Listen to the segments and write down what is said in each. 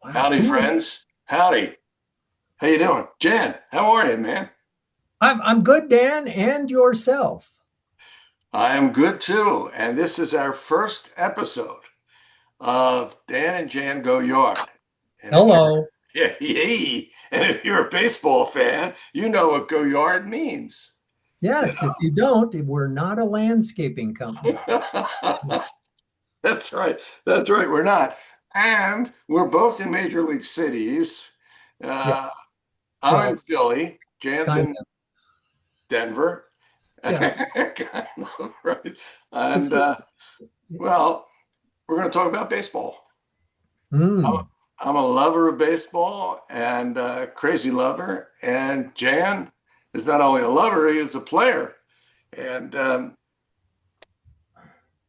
Wow. Howdy, friends. Howdy. How you doing? Jan, how are you, man? I'm good, Dan, and yourself. I am good too. And this is our first episode of Dan and Jan Go Yard. And if you're Hello. yeah, yay. And if you're a baseball fan, you know what Go Yard means. You Yes, if you don't, we're not a landscaping company. know? That's right. That's right. We're not. And we're both in major league cities. Yeah. Uh, I'm in Well, Philly. Jan's kind in of. Denver. Yeah. Kind of, right. It's And well, we're going to talk about baseball. I'm, mm, I'm a lover of baseball and a crazy lover. And Jan is not only a lover, he is a player. And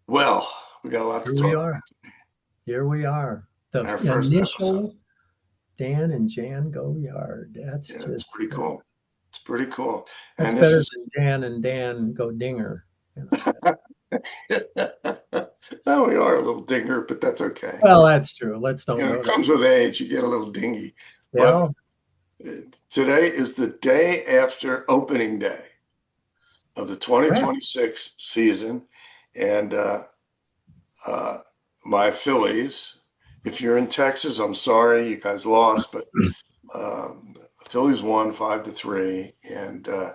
well, we got a lot to here we talk are. Here we are. The about. Our first episode. initial Dan and Jan Go Yard. Yeah, it's pretty cool. It's pretty cool. That's And this better is than Jan and Dan Go Dinger. oh, we are a little dinger, but that's okay. Well, that's true. Let's You don't know, go it there. comes with age. You get a little dingy. But Yeah. today is the day after opening day of the Correct. 2026 season. And uh, my Phillies, if you're in Texas, I'm sorry, you guys lost, but Phillies won 5-3. And uh,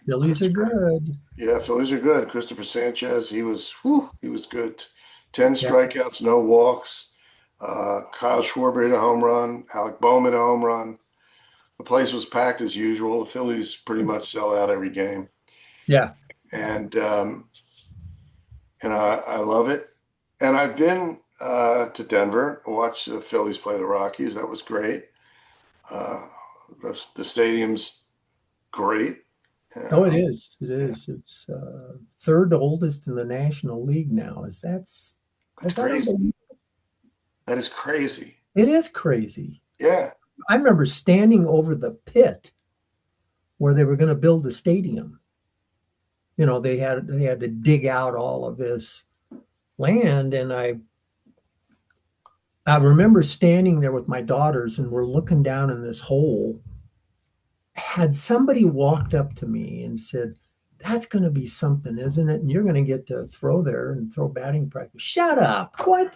Phillies Chris, are good. yeah, Phillies are good. Christopher Sanchez, he was good. 10 Yeah. strikeouts, no walks. Kyle Schwarber hit a home run. Alec Bowman a home run. The place was packed as usual. The Phillies pretty much sell out every game, Yeah. and I love it. And I've been to Denver, watched the Phillies play the Rockies. That was great. Uh, the stadium's great. Oh, it Um, is. It is. It's third oldest in the National League now. that's Is that crazy. unbelievable? That is crazy. It is crazy. Yeah, I remember standing over the pit where they were going to build the stadium. You know, they had to dig out all of this land, and I remember standing there with my daughters, and we're looking down in this hole. Had somebody walked up to me and said, "That's going to be something, isn't it? And you're going to get to throw there and throw batting practice." Shut up! What?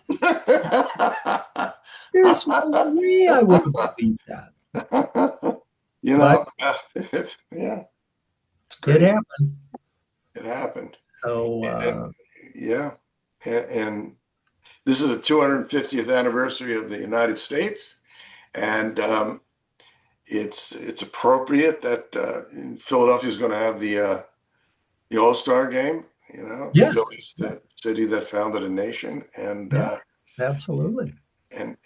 There's no way I would have believed that. you But know, yeah, it's it great. happened. It happened. So And yeah, and this is the 250th anniversary of the United States, and it's appropriate that Philadelphia is going to have the All-Star game. You know, yes, Philly's yeah, the city that founded a nation, yeah, absolutely. and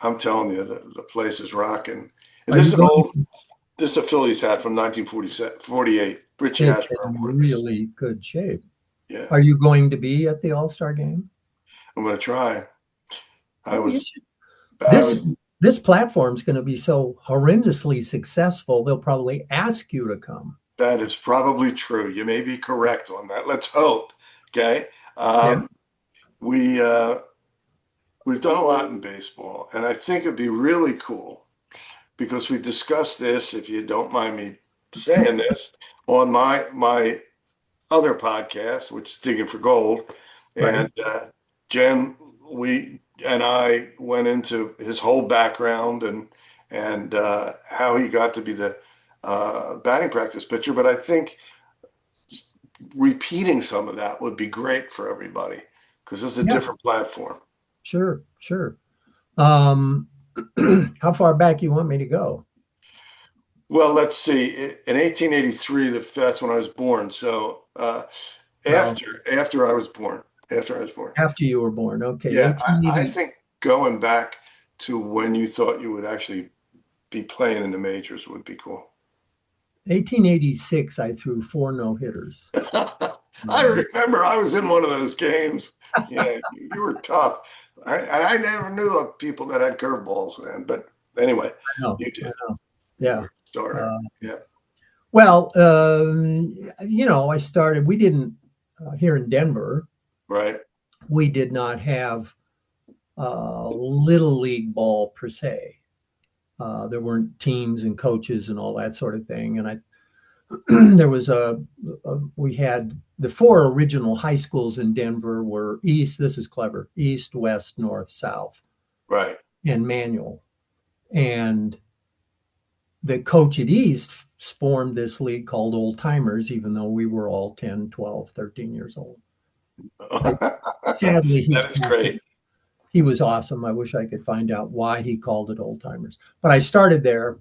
I'm telling you, the place is rocking. And Are you going? this is a Phillies hat from 1947, 48. Richie It's Ashburn wore in this. really good shape. Yeah, Are you going to be at the All-Star game? I'm going to try. I Oh, you was should. I This was this platform's going to be so horrendously successful. They'll probably ask you to come. That is probably true. You may be correct on that. Let's hope. Okay. Yeah. Um, we we've done a lot in baseball, and I think it'd be really cool because we discussed this, if you don't mind me saying this, on my other podcast, which is Digging for Gold. Right. And Jim, we and I went into his whole background and how he got to be the batting practice pitcher. But I think repeating some of that would be great for everybody because this is a Yeah. different platform. Sure. Sure. Um, how far back you want me to go? Well, let's see. In 1883, that's when I was born. So Well, after I was born, after I was born. after you were born. Okay. Yeah, I 1880, think going back to when you thought you would actually be playing in the majors would be cool. 1886, I threw four no hitters. I remember I was in one of those games. Yeah, you were tough. I never knew of people that had curveballs then, but anyway, No, you I did. know. You Yeah. were a starter. Uh, Yeah. well, I started, we didn't, here in Denver, Right. we did not have little league ball per se. There weren't teams and coaches and all that sort of thing. And I there was we had the four original high schools in Denver were East. This is clever: East, West, North, South, Right. and Manual. And the coach at East formed this league called Old Timers, even though we were all 10, 12, 13 years old. Sadly, That is great. he was awesome. I wish I could find out why he called it Old Timers. But I started there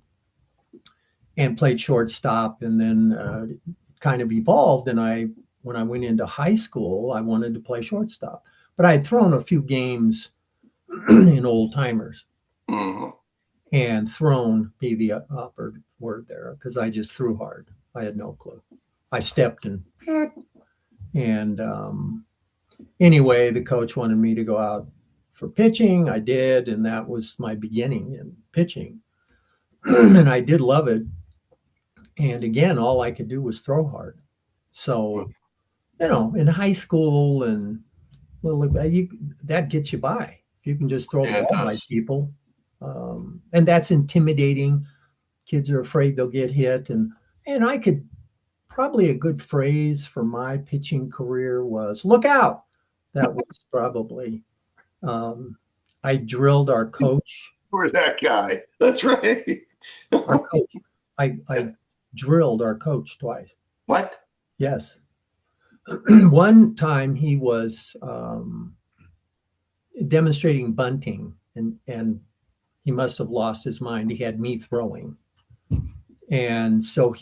and played shortstop, and then kind of evolved. And when I went into high school, I wanted to play shortstop, but I had thrown a few games in Old Timers, Mhm. and thrown be the upper word there because I just threw hard. I had no clue. I stepped and anyway, the coach wanted me to go out for pitching. I did, and that was my beginning in pitching. And I did love it. And again, all I could do was throw hard. So, in high school and well, that gets you by. If you can just throw the Yeah, it ball by does. people, and that's intimidating. Kids are afraid they'll get hit, and I could probably a good phrase for my pitching career was "look out." That was probably um, I drilled our coach. We're that guy. That's right. Our coach. I drilled our coach twice. What? Yes. One time he was demonstrating bunting, and he must have lost his mind. He had me throwing, and so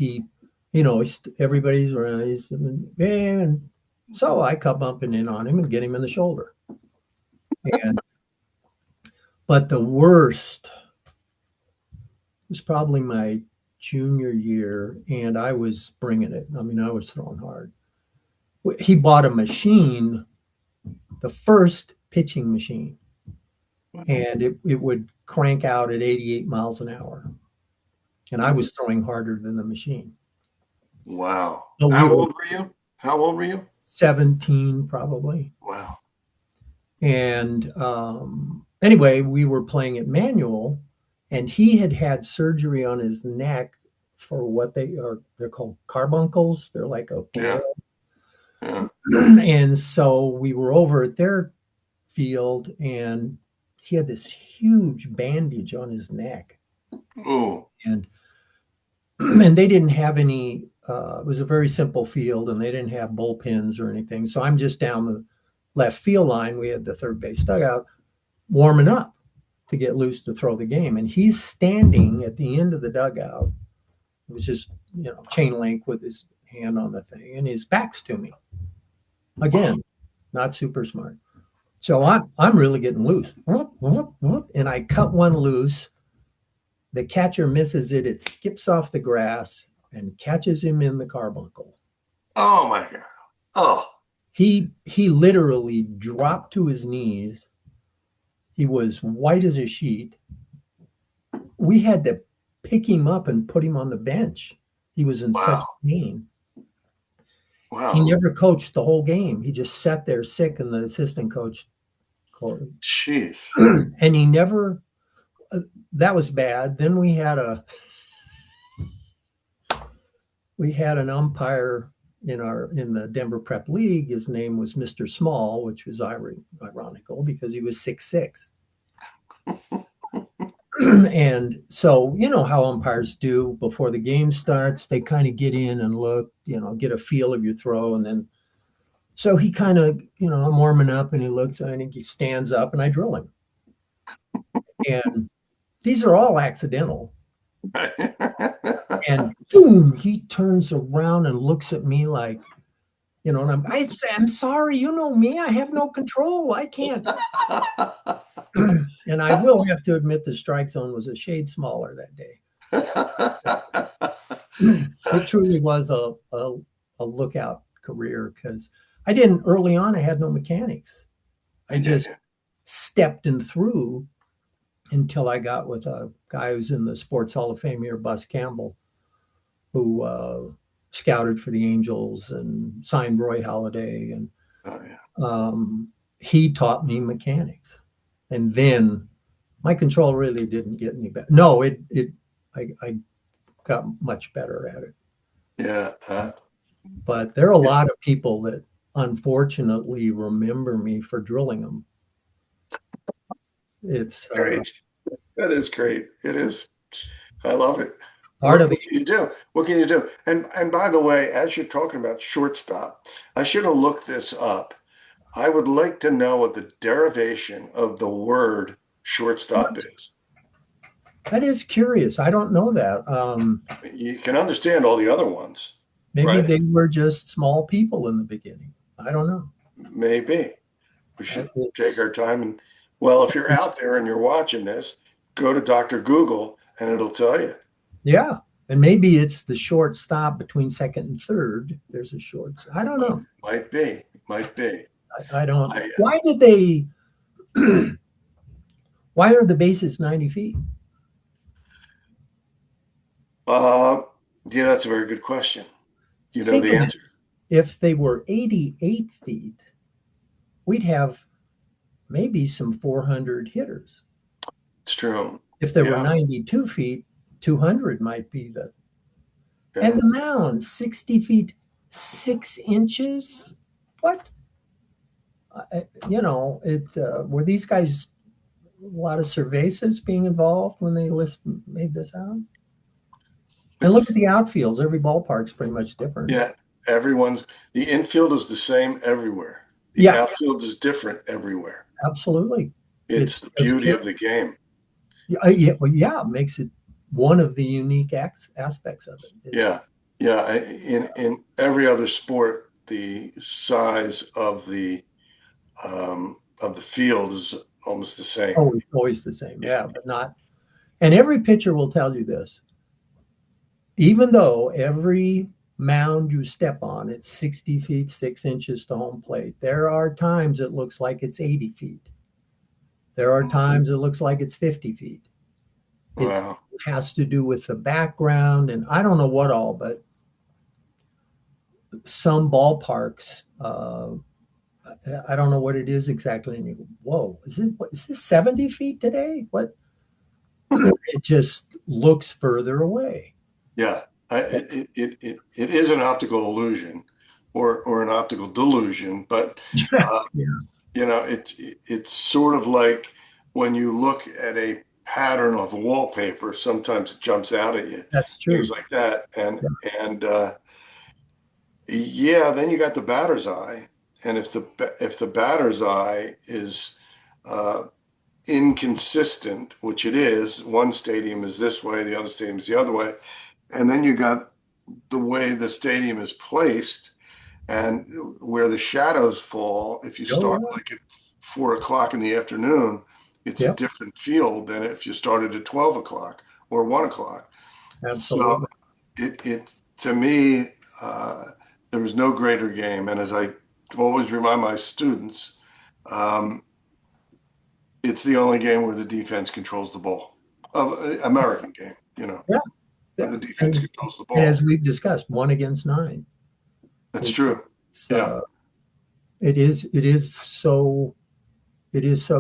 everybody's around. And so I come bumping in on him and get him in the shoulder. And but the worst was probably my junior year, and I was bringing it. I mean, I was throwing hard. He bought a machine, the first pitching machine, and it would crank out at 88 miles an hour. And I was throwing harder than the machine. Wow. So we How were old were you? How old were you? 17 probably. Wow. And anyway, we were playing at Manual, and he had had surgery on his neck for what they're called carbuncles. They're like a Yeah. boil. Yeah. And so we were over at their field, and he had this huge bandage on his neck, Ooh. and and they didn't have any. It was a very simple field, and they didn't have bullpens or anything. So I'm just down the left field line. We had the third base dugout warming up to get loose to throw the game, and he's standing at the end of the dugout. It was just chain link with his hand on the thing, and his back's to me. Again, not super smart. So I'm really getting loose, and I cut one loose. The catcher misses it. It skips off the grass and catches him in the carbuncle. Oh my God. Oh. He literally dropped to his knees. He was white as a sheet. We had to pick him up and put him on the bench. He was in such Wow. pain. Wow. He never coached the whole game. He just sat there sick, and the assistant coach called Jeez. him. And he never. That was bad. Then we had an umpire in the Denver Prep League. His name was Mr. Small, which was ironical because he was 6'6". And so how umpires do before the game starts, they kind of get in and look, get a feel of your throw, and then so he kind of, I'm warming up, and he looks, and he stands up, and I drill him. And these are all accidental. And boom, he turns around and looks at me like, and I'm sorry, me, I have no control. I can't. And I will have to admit the strike zone was a shade smaller that day. It truly was a lookout career because early on, I had no mechanics. I just stepped and threw until I got with a guy who's in the Sports Hall of Fame here, Bus Campbell, who scouted for the Angels and signed Roy Halladay. And Oh, yeah. he taught me mechanics. And then my control really didn't get any better. No, I got much better at it. Yeah. But there are a lot of people that unfortunately remember me for drilling them. It's Great. That is great. It is. I love it. part of the. What can you do? What can you do? And by the way, as you're talking about shortstop, I should have looked this up. I would like to know what the derivation of the word shortstop is. That is curious. I don't know that. You can understand all the other ones, Maybe right? they were just small people in the beginning. I don't know. Maybe we should take It's our time and, well, if you're out there and you're watching this, go to Dr. Google and it'll tell you. yeah, and maybe it's the short stop between second and third. There's a short. I don't know. Might be, might be. I don't. I, Why did they? Why are the bases 90 feet? uh, yeah, that's a very good question. You know Think the of it. answer. If they were 88 feet, we'd have maybe some 400 hitters. It's true. If they were Yeah, 92 feet, 200 might be the. And yeah. the mound, 60 feet, 6 inches. What? It were these guys a lot of cervezas being involved when they made this out? And look at It's the outfields. Every ballpark's pretty much different. yeah. Everyone's the infield is the same everywhere. The Yeah, outfield is different everywhere. absolutely. It's It's the beauty of the game. yeah, well, yeah, it makes it one of the unique aspects of it. Yeah, yeah. In every other sport, the size of the field is almost the same. Always the same. Yeah, but not. And every pitcher will tell you this. Even though every mound you step on, it's 60 feet, 6 inches to home plate, there are times it looks like it's 80 feet. There are Mhm. times it looks like it's 50 feet. It Wow. has to do with the background and I don't know what all, but some ballparks, I don't know what it is exactly. And you go, whoa, is this 70 feet today? What? It just looks further away. Yeah, it is an optical illusion or an optical delusion, but Yeah, uh, yeah, it's sort of like when you look at a pattern of wallpaper, sometimes it jumps out at you, that's things true. like that, Yeah. and yeah, then you got the batter's eye, and if the batter's eye is uh, inconsistent, which it is, one stadium is this way, the other stadium is the other way, and then you got the way the stadium is placed and where the shadows fall. If you Oh, start like at 4 o'clock in the afternoon, it's a yeah. different field than if you started at 12 o'clock or 1 o'clock. Yeah, So absolutely. it to me, uh, there was no greater game. And as I always remind my students, um, it's the only game where the defense controls the ball. Of American game, Yeah, where yeah. the defense controls the And as ball. we've discussed, 1 against 9. That's It's true. it's Yeah. it is so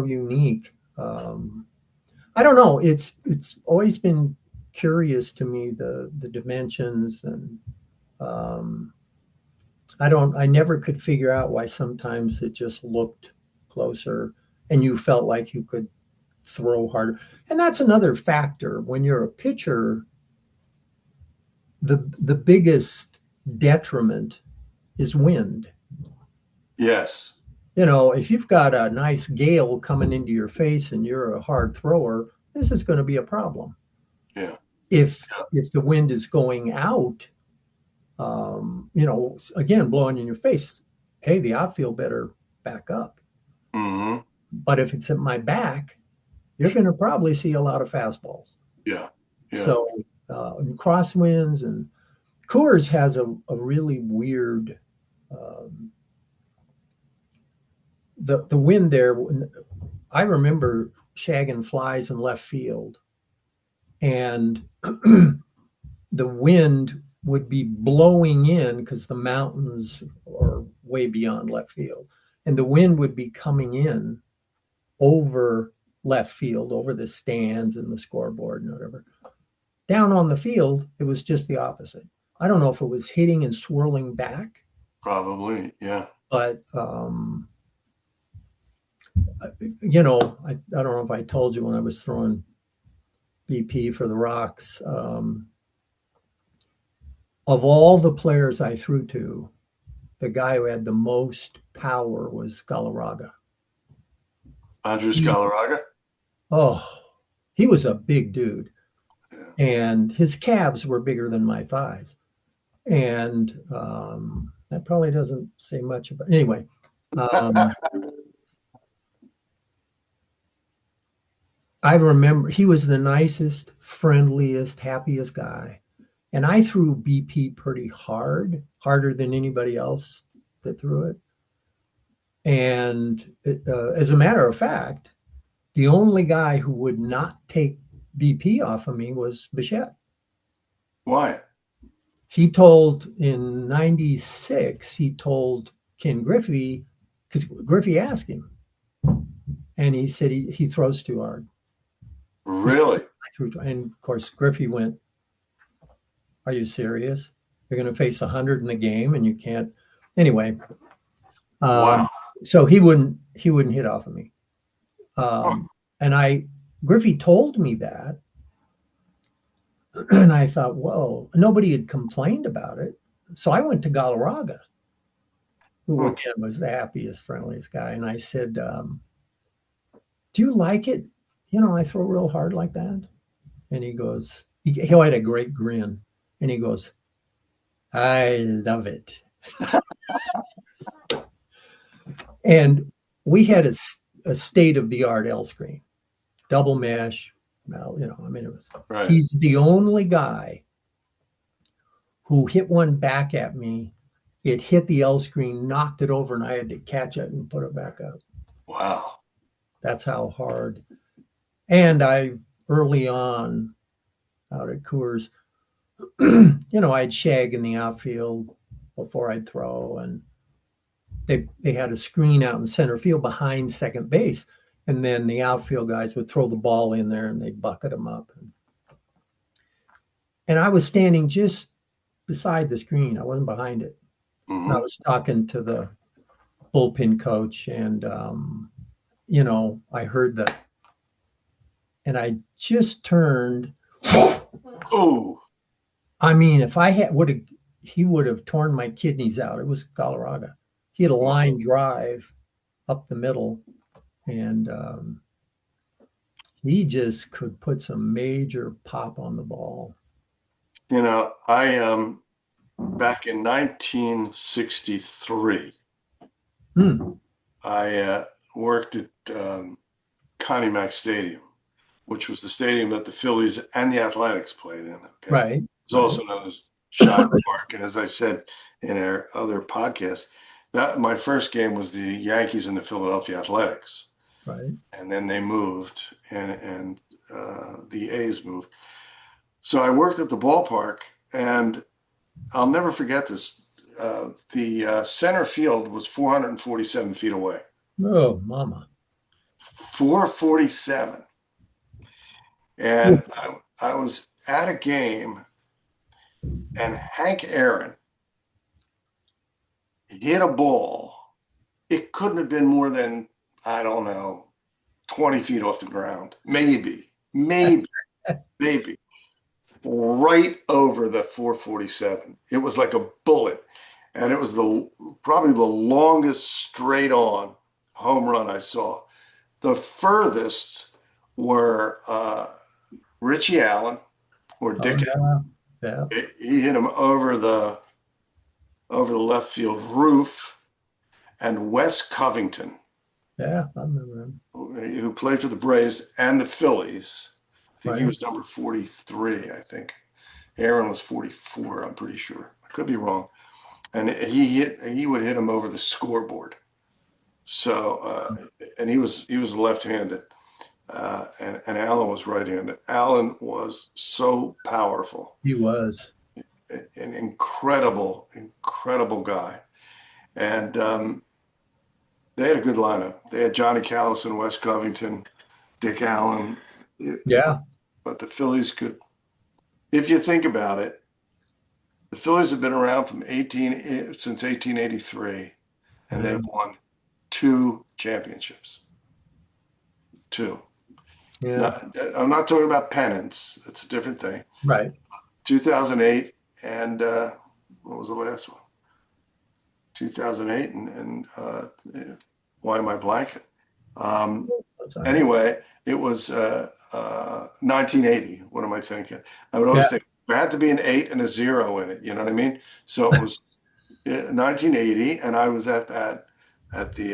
unique. I don't know. It's always been curious to me the dimensions and um, I never could figure out why sometimes it just looked closer and you felt like you could throw harder. And that's another factor when you're a pitcher. The biggest detriment is wind. Yes. If you've got a nice gale coming into your face and you're a hard thrower, this is going to be a problem. Yeah. If the wind is going out, again blowing in your face, hey, the outfield better back up. Hmm. But if it's at my back, you're going to probably see a lot of fastballs. Yeah. Yeah. So crosswinds and Coors has a really weird um, the wind there. I remember shagging flies in left field, and the wind would be blowing in because the mountains are way beyond left field, and the wind would be coming in over left field over the stands and the scoreboard and whatever. Down on the field, it was just the opposite. I don't know if it was hitting and swirling back, Probably, yeah. but you know, I don't know if I told you when I was throwing BP for the Rocks. Of all the players I threw to, the guy who had the most power was Galarraga. Andres He, Galarraga. oh, he was a big dude, Yeah. and his calves were bigger than my thighs. And that probably doesn't say much about. Anyway, um, I remember he was the nicest, friendliest, happiest guy. And I threw BP pretty hard, harder than anybody else that threw it. And as a matter of fact, the only guy who would not take BP off of me was Bichette. Why? He told in 96, he told Ken Griffey, because Griffey asked him, and he said he throws too hard. Really? And of course, Griffey went, "Are you serious? You're going to face 100 in the game, and you can't." Anyway, Wow. so he wouldn't hit off of me. Huh. And Griffey told me that, and I thought, whoa, nobody had complained about it. So I went to Galarraga, who Huh. again was the happiest, friendliest guy, and I said, "Do you like it? You know, I throw real hard like that." And he goes, he had a great grin, and he goes, "I love it." And we had a state of the art L screen, double mesh. Well, you know, I mean, Right. he's the only guy who hit one back at me. It hit the L screen, knocked it over, and I had to catch it and put it back up. Wow. That's how hard. And I, early on out at Coors, you know, I'd shag in the outfield before I'd throw, and they had a screen out in center field behind second base, and then the outfield guys would throw the ball in there and they'd bucket them up. And I was standing just beside the screen. I wasn't behind it. And I Hmm. was talking to the bullpen coach, and you know, I heard that, and I just turned. Oh, I mean, if I had would have, he would have torn my kidneys out. It was Galarraga. He had a line drive up the middle, and he just could put some major pop on the ball. I back in 1963, Hmm. I worked at Connie Mack Stadium, which was the stadium that the Phillies and the Athletics played in. Okay. Right, It's right, also known as Shibe Park. And as I said in our other podcast, that my first game was the Yankees and the Philadelphia Athletics. right. And then they moved, and the A's moved. So I worked at the ballpark, and I'll never forget this. The center field was 447 feet away. Oh, mama. 447. And I was at a game, and Hank Aaron hit a ball. It couldn't have been more than, I don't know, 20 feet off the ground. Maybe, maybe. Right over the 447. It was like a bullet. And it was probably the longest straight on home run I saw. The furthest were Richie Allen or Oh, Dick yeah, yeah. Allen. He hit him over the left field roof, and Wes Covington, Yeah, I remember him. who played for the Braves and the Phillies. I think he Right. was number 43, I think. Aaron was 44, I'm pretty sure. I could be wrong. And he would hit him over the scoreboard. So and he was left-handed, and Allen was right-handed. Allen was so powerful, He was. an incredible guy, and they had a good lineup. They had Johnny Callis and Wes Covington. Dick Allen. Yeah. But the Phillies could, if you think about it, the Phillies have been around since 1883, and Yeah. they've won two championships. Two. Yeah. Not, I'm not talking about pennants. That's a different thing. Right. 2008 and what was the last one? 2008 and why am I blanking? Um, That's all right. anyway, it was 1980. What am I thinking? I would always Yeah. think there had to be an eight and a zero in it. You know what I mean? So it was 1980, and I was at the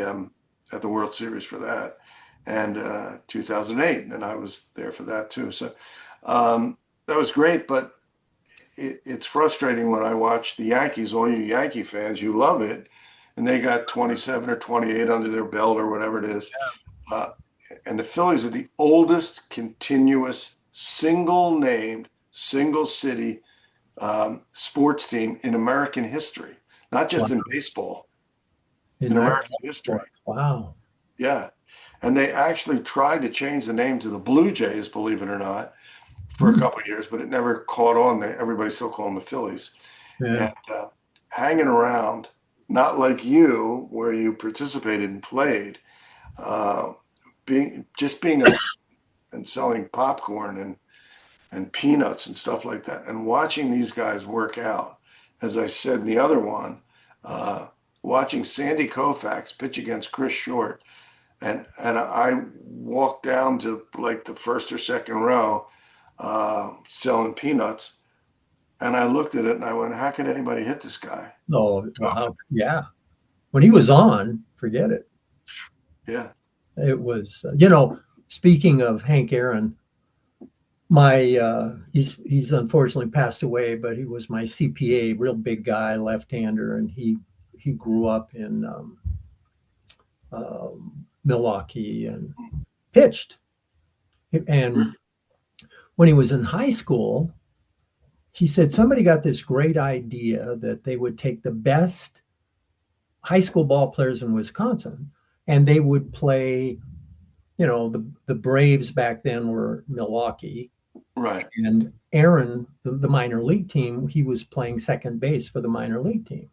um, at the World Series for that, and 2008, and I was there for that too. So that was great, but it's frustrating when I watch the Yankees. All you Yankee fans, you love it, and they got 27 or 28 under their belt or whatever it is. Uh, and the Phillies are the oldest continuous single named, single city sports team in American history, not Wow. just in baseball, In in that American history. sport. Wow. Yeah. And they actually tried to change the name to the Blue Jays, believe it or not, for a Hmm. couple of years, but it never caught on. Everybody still called them the Phillies. Yeah. And hanging around, not like you, where you participated and played, uh, being and selling popcorn and peanuts and stuff like that, and watching these guys work out. As I said in the other one, uh, watching Sandy Koufax pitch against Chris Short, and I walked down to like the first or second row, selling peanuts, and I looked at it and I went, "How could anybody hit this guy?" Oh, Tough. wow. Yeah. When he was on, forget it. Yeah. It was, speaking of Hank Aaron, he's unfortunately passed away, but he was my CPA, real big guy, left-hander, and he grew up in Milwaukee and pitched. And when he was in high school, he said somebody got this great idea that they would take the best high school ball players in Wisconsin and they would play, the Braves back then were Milwaukee. Right. And Aaron, the minor league team, he was playing second base for the minor league team.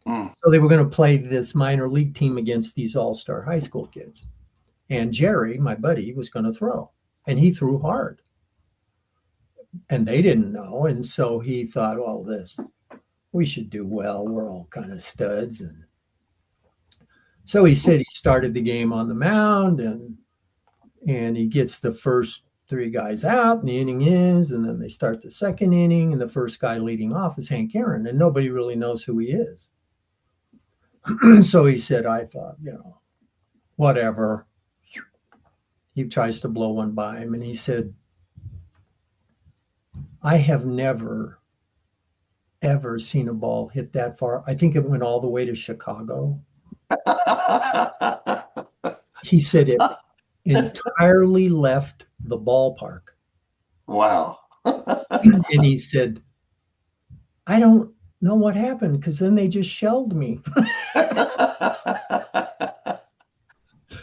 Mm. So they were going to play this minor league team against these all-star high school kids. And Jerry, my buddy, was going to throw. And he threw hard. And they didn't know. And so he thought, well, we should do well. We're all kind of studs. And so he said he started the game on the mound and he gets the first three guys out, and the inning is, and then they start the second inning, and the first guy leading off is Hank Aaron, and nobody really knows who he is. So he said, I thought, whatever. He tries to blow one by him, and he said, I have never, ever seen a ball hit that far. I think it went all the way to Chicago. He said it entirely left the ballpark. Wow. And he said, I don't know what happened because then they just shelled me.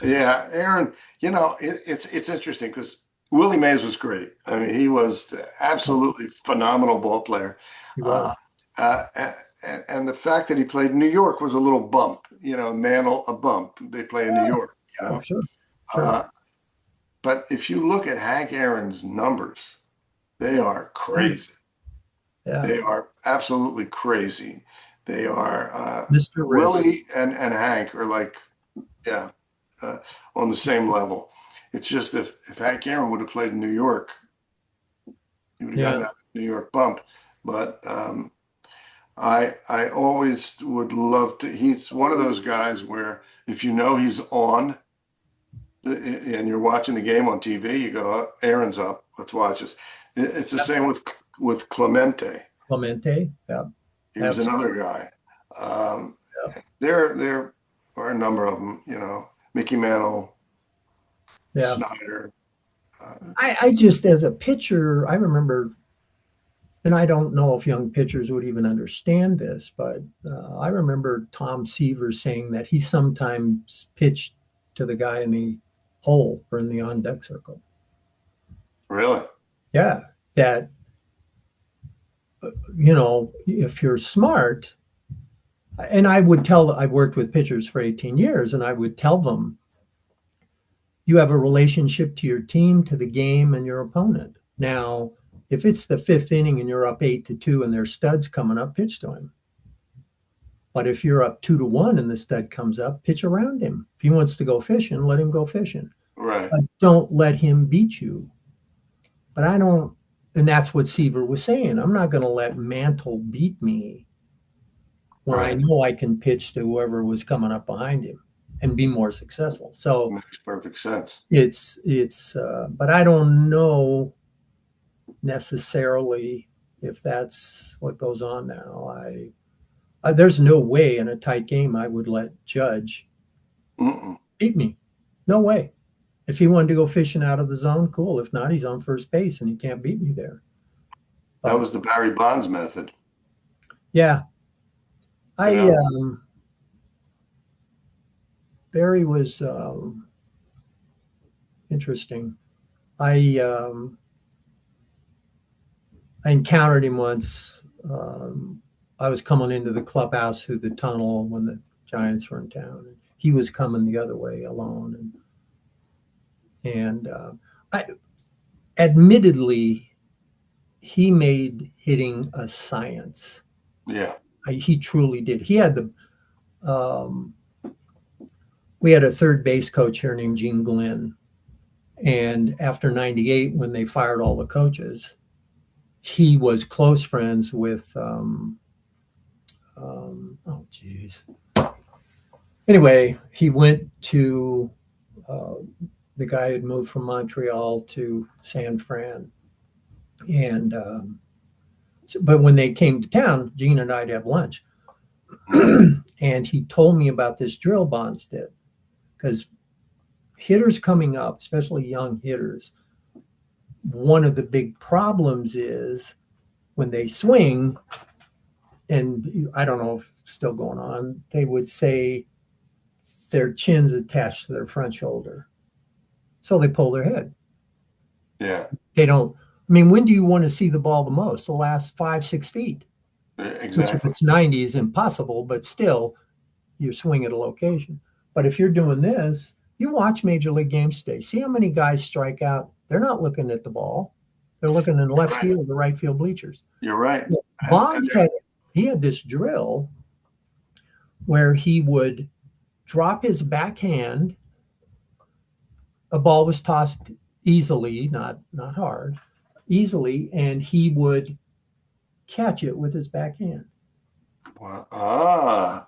Yeah, Aaron, it's interesting because Willie Mays was great. I mean, he was absolutely phenomenal ball player. He Uh, was. and the fact that he played in New York was a little bump, a bump. They play in New York, Oh, sure. Sure. Uh, but if you look at Hank Aaron's numbers, they are crazy. Yeah. They are absolutely crazy. They are Mr. Risk. Willie and Hank are like, yeah, uh, on the same level. It's just if Hank Aaron would have played in New York, he would have gotten Yeah. that New York bump. But I always would love to. He's one of those guys where if you know he's on and you're watching the game on TV, you go, oh, Aaron's up. Let's watch this. It's the Yeah. same with Clemente. Clemente. Yeah. He was Absolutely. another guy. Um, Yeah. there are a number of them. Mickey Mantle, Yeah. Snyder. Uh, I just, as a pitcher, I remember, and I don't know if young pitchers would even understand this, but I remember Tom Seaver saying that he sometimes pitched to the guy in the hole or in the on deck circle. Really? Yeah, that if you're smart, and I worked with pitchers for 18 years, and I would tell them, you have a relationship to your team, to the game, and your opponent. Now, if it's the fifth inning and you're up 8-2 and there's studs coming up, pitch to him. But if you're up 2-1 and the stud comes up, pitch around him. If he wants to go fishing, let him go fishing. Right. But don't let him beat you. But I don't, and that's what Seaver was saying. I'm not going to let Mantle beat me when I Right. know I can pitch to whoever was coming up behind him and be more successful. So Makes perfect sense. but I don't know necessarily if that's what goes on now. There's no way in a tight game I would let Judge Mm-mm. beat me. No way. If he wanted to go fishing out of the zone, cool. If not, he's on first base and he can't beat me there. That But was the Barry Bonds method. yeah, You I know? Barry was interesting. I I encountered him once. I was coming into the clubhouse through the tunnel when the Giants were in town. And he was coming the other way alone, and I admittedly he made hitting a science. Yeah. He truly did. He had um, we had a third base coach here named Gene Glenn, and after '98, when they fired all the coaches, he was close friends with oh geez. Anyway, he went to uh, the guy had moved from Montreal to San Fran, and but when they came to town, Gene and I'd have lunch, Mm. and he told me about this drill Bonds did because hitters coming up, especially young hitters, one of the big problems is when they swing, and I don't know if it's still going on, they would say their chin's attached to their front shoulder. So they pull their head. Yeah. They don't, I mean, when do you want to see the ball the most? The last 5-6 feet, which if Exactly. it's 90 is impossible, but still you swing at a location. But if you're doing this, you watch major league games today. See how many guys strike out. They're not looking at the ball. They're looking in left Right. field, the right field bleachers. You're right. And Bonds he had this drill where he would drop his backhand. A ball was tossed easily, not hard, easily, and he would catch it with his backhand. wow. Ah.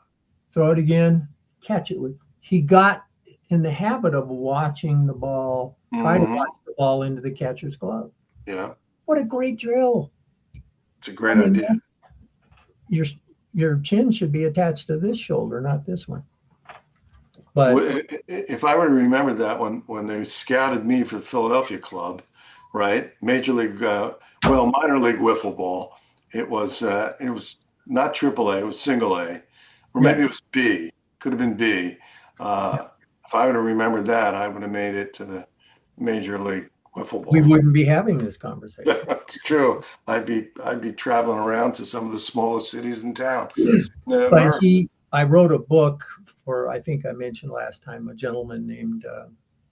Throw it again, catch it with. He got in the habit of watching the ball, try to Hmm. watch the ball into the catcher's glove. Yeah. What a great drill! It's a I great mean, idea. that's your your chin should be attached to this shoulder, not this one. But If I were to remember that when they scouted me for the Philadelphia club, right? Major league, minor league wiffle ball. It was not triple A, it was single A, or maybe it yes, was B. Could have been B. If I would have remembered that, I would have made it to the major league wiffle we ball. wouldn't be having this conversation. That's true. I'd be traveling around to some of the smallest cities in town, in But America. I wrote a book for, I think I mentioned last time, a gentleman named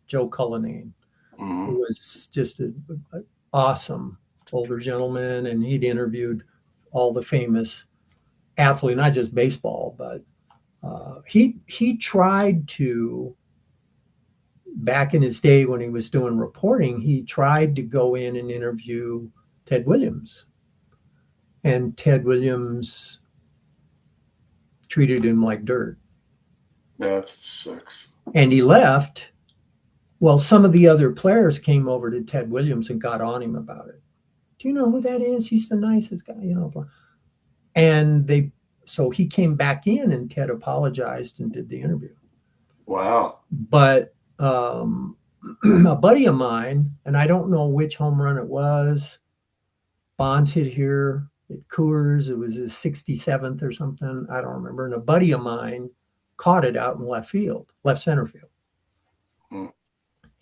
Joe Cullinane, who Hmm. was just an awesome older gentleman, and he'd interviewed all the famous athletes, not just baseball, but he tried to, back in his day when he was doing reporting, he tried to go in and interview Ted Williams, and Ted Williams treated him like dirt, That sucks. and he left. Well, some of the other players came over to Ted Williams and got on him about it. Do you know who that is? He's the nicest guy, And so he came back in, and Ted apologized and did the interview. Wow. But a buddy of mine, and I don't know which home run it was, Bonds hit here at Coors. It was his 67th or something. I don't remember. And a buddy of mine caught it out in left field, left center field. Mm.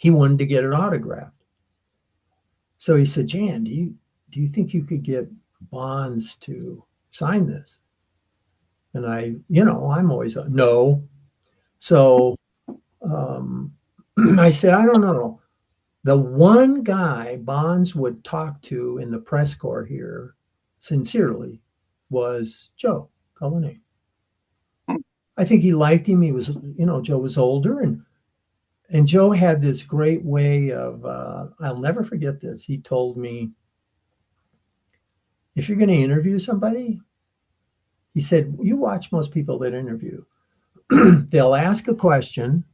he wanted to get it autographed. So he said, Jan, do you think you could get Bonds to sign this? And I'm always no. So um, I said, I don't know. The one guy Bonds would talk to in the press corps here, sincerely, was Joe Cullinane. I think he liked him. He was, Joe was older, and Joe had this great way of. I'll never forget this. He told me, if you're going to interview somebody, he said, you watch most people that interview. They'll ask a question.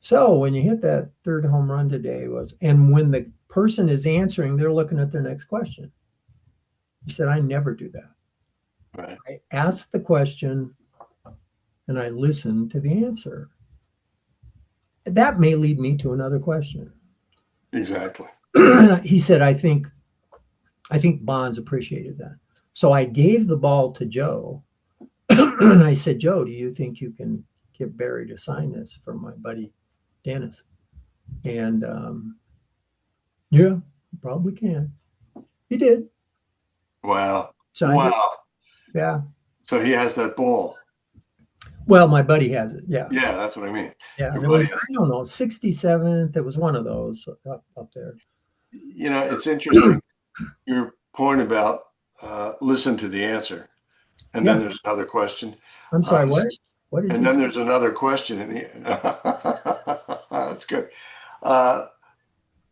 So when you hit that third home run today and when the person is answering, they're looking at their next question. He said, I never do that. Right. I ask the question and I listen to the answer. That may lead me to another question. Exactly. He said, I think Bonds appreciated that. So I gave the ball to Joe and I said, Joe, do you think you can get Barry to sign this for my buddy Dennis? And yeah, probably can. He did. Wow. Signed it. Wow. Yeah. So he has that ball. Well, my buddy has it. Yeah. Yeah, that's what I mean. Yeah. Your There buddy. was, I don't know, 67th. It was one of those up there. It's interesting. Your point about listen to the answer, and then Yeah. there's another question. I'm sorry. What? What did And you then say? there's another question in the That's good. Uh,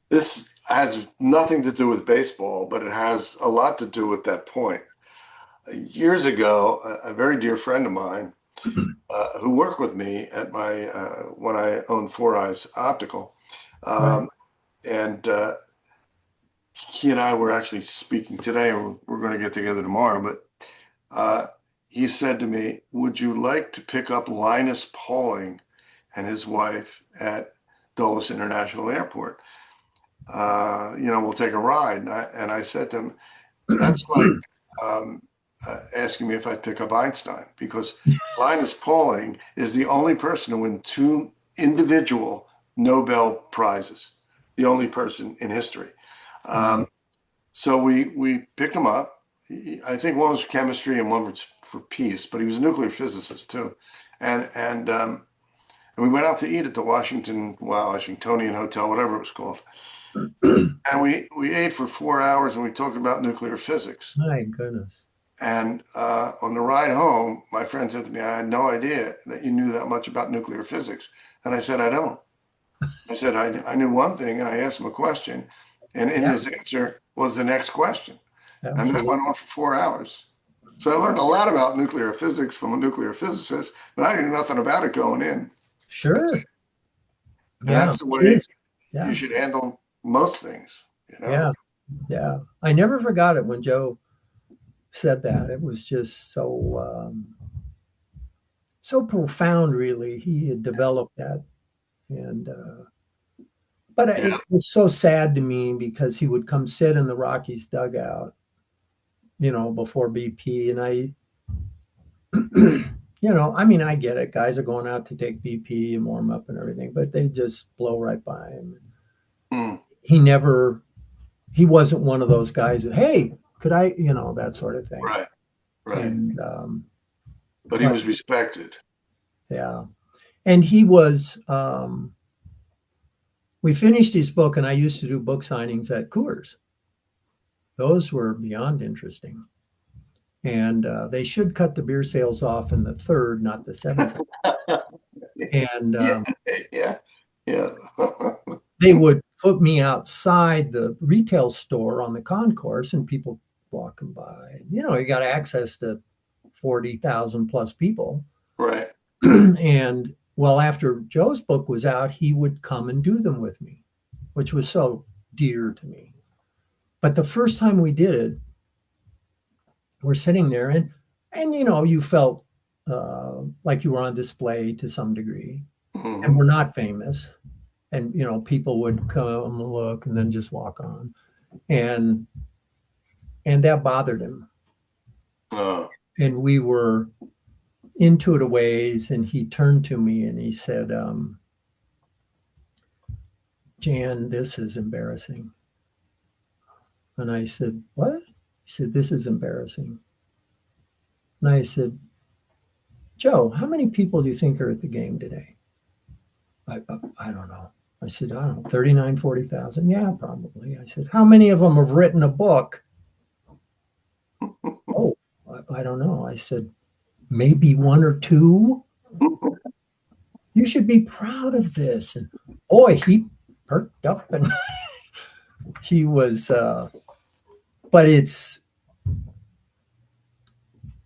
this has nothing to do with baseball, but it has a lot to do with that point. Years ago, a very dear friend of mine who worked with me at my when I owned Four Eyes Optical, Right. and he and I were actually speaking today. We're going to get together tomorrow, but he said to me, "Would you like to pick up Linus Pauling and his wife at Dulles International Airport? We'll take a ride." And I said to him, "That's like um, asking me if I'd pick up Einstein, because Linus Pauling is the only person to win two individual Nobel Prizes, the only person in history." Wow. So we picked him up. I think one was for chemistry and one was for peace, but he was a nuclear physicist too. And we went out to eat at the Washingtonian Hotel, whatever it was called. And we ate for 4 hours and we talked about nuclear physics. My goodness. And on the ride home, my friend said to me, "I had no idea that you knew that much about nuclear physics." And I said, "I don't." I said, I knew one thing, and I asked him a question, and in Yeah. his answer was the next question. And that Absolutely. went on for 4 hours. So I learned a lot about nuclear physics from a nuclear physicist, but I knew nothing about it going in. That's Sure. it. And Yeah. that's the It way is. you Yeah. should handle most things. Yeah. Yeah. I never forgot it when Joe said that. It was just so profound, really. He had developed that. And, but Yeah. it was so sad to me because he would come sit in the Rockies dugout, before BP. And I mean, I get it. Guys are going out to take BP and warm up and everything, but they just blow right by him. Mm, He never, he wasn't one of those guys that, hey, could I, that sort of thing. right. Right. And, But he but was respected. yeah. And he was, we finished his book, and I used to do book signings at Coors. Those were beyond interesting. And they should cut the beer sales off in the third, not the seventh. And Yeah. Yeah. Yeah. they would put me outside the retail store on the concourse, and people walking by. You got access to 40,000 plus people. Right. And well, after Joe's book was out, he would come and do them with me, which was so dear to me. But the first time we did it, we're sitting there, and you felt like you were on display to some degree, and Hmm. we're not famous, and people would come and look and then just walk on, and that bothered him, Oh, and we were into it a ways, and he turned to me and he said, Jan, this is embarrassing. And I said, what? He said, this is embarrassing. And I said, Joe, how many people do you think are at the game today? I don't know. I said, I don't know, 39, 40,000. Yeah, probably. I said, how many of them have written a book? Oh, I don't know. I said, maybe one or two. You should be proud of this. And boy, he perked up and he was, but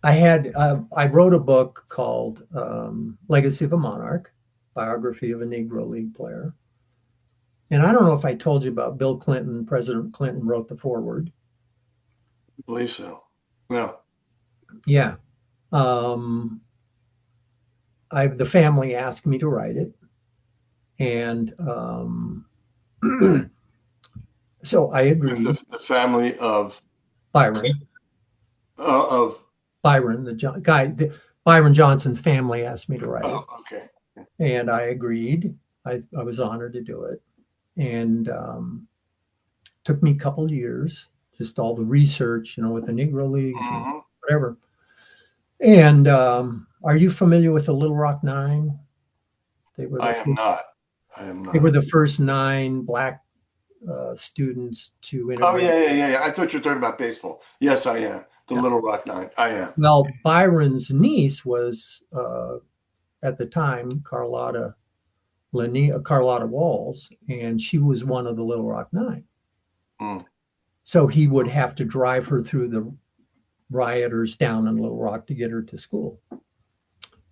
I wrote a book called Legacy of a Monarch, biography of a Negro League player. And I don't know if I told you about Bill Clinton. President Clinton wrote the foreword. I believe so. No. Yeah. Um, the family asked me to write it. And so I agreed. The family of Byron, of Byron, Byron Johnson's family asked me to write it. okay. And I agreed. I was honored to do it. And took me a couple of years, just all the research, with the Negro Leagues and Mm-hmm. whatever. And are you familiar with the Little Rock Nine? They were I the am first, not. I am they were not. the first nine black students to Oh integrate. yeah. I thought you were talking about baseball. Yes, I am. The Yeah. Little Rock Nine. I am. Well, Byron's niece was at the time Carlotta Walls, and she was one of the Little Rock Nine. Mm. So he would have to drive her through the rioters down in Little Rock to get her to school.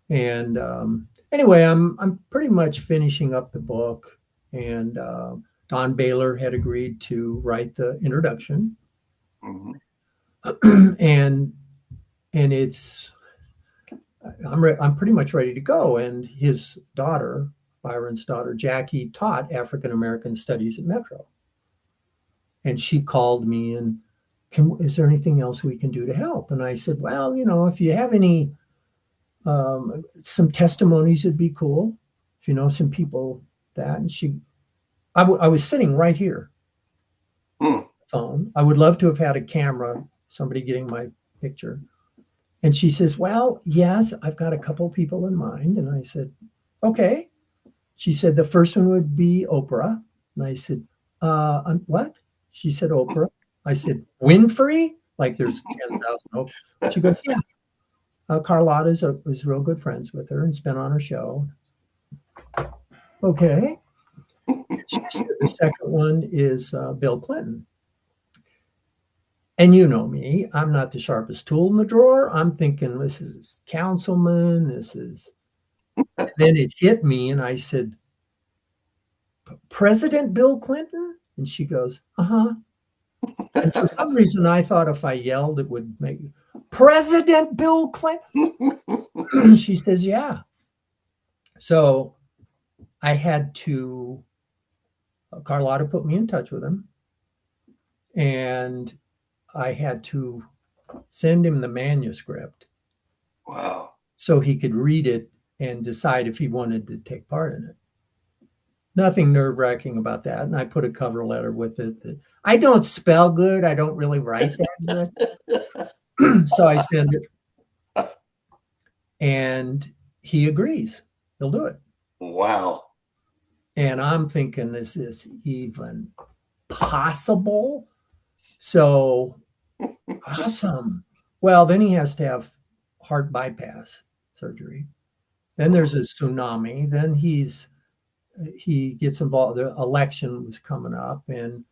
And anyway, I'm pretty much finishing up the book, and Don Baylor had agreed to write the introduction, Mm-hmm. and it's I'm pretty much ready to go. And his daughter, Byron's daughter, Jackie, taught African American studies at Metro, and she called me and is there anything else we can do to help? And I said, well, if you have any some testimonies would be cool. If you know some people that, and I was sitting right here, Mm. phone. I would love to have had a camera, somebody getting my picture. And she says, well, yes, I've got a couple people in mind. And I said, okay. She said, the first one would be Oprah. And I said, what? She said, Oprah. I said, Winfrey? Like there's 10,000 Oprah. She goes, yeah. Carlotta is real good friends with her and's been on her show. Okay. She said the second one is Bill Clinton. And you know me, I'm not the sharpest tool in the drawer. I'm thinking this is councilman, this is. And then it hit me, and I said, President Bill Clinton? And she goes, uh-huh. And for some reason, I thought if I yelled, it would make President Bill Clinton. She says, yeah. So I had to, Carlotta put me in touch with him, and I had to send him the manuscript. Wow. So he could read it and decide if he wanted to take part in it. Nothing nerve-wracking about that. And I put a cover letter with it. I don't spell good. I don't really write that good. So I send it, and he agrees. He'll do it. Wow. And I'm thinking, is this even possible? So awesome. Well, then he has to have heart bypass surgery. Then there's a tsunami. Then he gets involved. The election was coming up, and